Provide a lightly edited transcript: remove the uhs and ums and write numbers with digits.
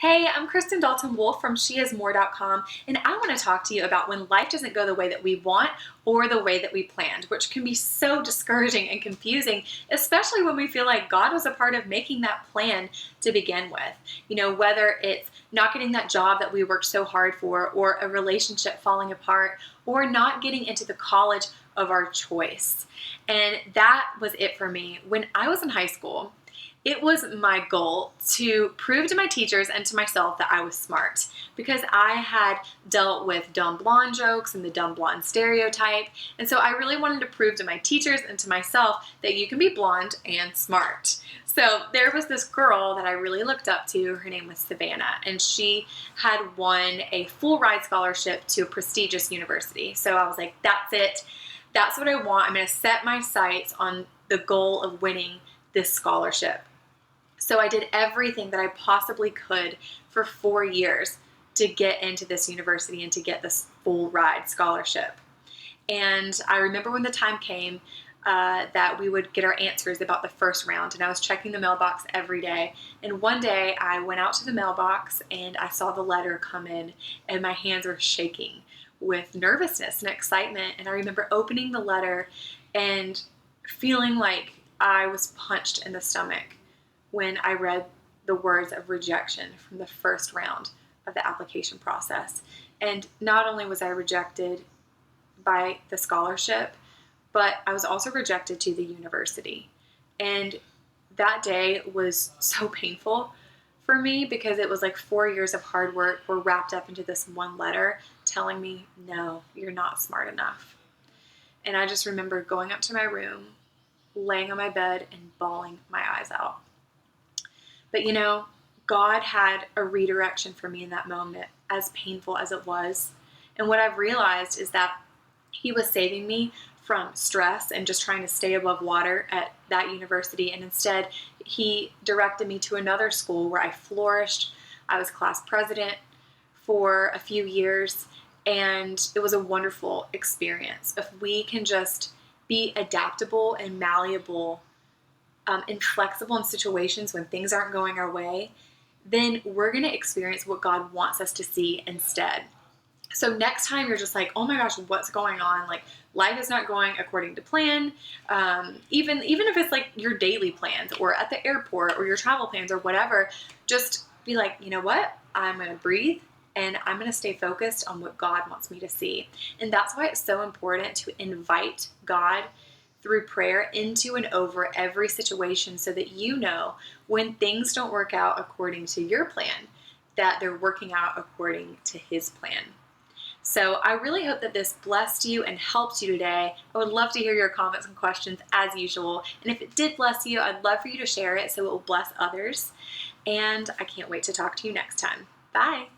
Hey, I'm Kristen Dalton Wolfe from sheismore.com, and I want to talk to you about when life doesn't go the way that we want or the way that we planned, which can be so discouraging and confusing, especially when we feel like God was a part of making that plan to begin with. Whether it's not getting that job that we worked so hard for, or a relationship falling apart, or not getting into the college of our choice. And that was it for me. When I was in high school, it was my goal to prove to my teachers and to myself that I was smart, because I had dealt with dumb blonde jokes and the dumb blonde stereotype. And so I really wanted to prove to my teachers and to myself that you can be blonde and smart. So there was this girl that I really looked up to. Her name was Savannah, and she had won a full ride scholarship to a prestigious university. So I was like, that's it. That's what I want. I'm going to set my sights on the goal of winning this scholarship. So I did everything that I possibly could for 4 years to get into this university and to get this full ride scholarship. And I remember when the time came that we would get our answers about the first round, and I was checking the mailbox every day. And one day I went out to the mailbox and I saw the letter come in, and my hands were shaking with nervousness and excitement. And I remember opening the letter and feeling like I was punched in the stomach when I read the words of rejection from the first round of the application process. And not only was I rejected by the scholarship, but I was also rejected to the university. And that day was so painful for me, because it was like 4 years of hard work were wrapped up into this one letter telling me, no, you're not smart enough. And I just remember going up to my room, laying on my bed and bawling my eyes out. But God had a redirection for me in that moment, as painful as it was. And what I've realized is that He was saving me from stress and just trying to stay above water at that university. And instead, He directed me to another school where I flourished. I was class president for a few years, and it was a wonderful experience. If we can just be adaptable and malleable and flexible in situations when things aren't going our way, then we're going to experience what God wants us to see instead. So next time you're just like, oh my gosh, what's going on? Like, life is not going according to plan. Even if it's like your daily plans or at the airport or your travel plans or whatever, just be like, you know what? I'm going to breathe and I'm going to stay focused on what God wants me to see. And that's why it's so important to invite God through prayer into and over every situation, so that when things don't work out according to your plan, that they're working out according to His plan. So I really hope that this blessed you and helped you today. I would love to hear your comments and questions as usual. And if it did bless you, I'd love for you to share it so it will bless others. And I can't wait to talk to you next time. Bye.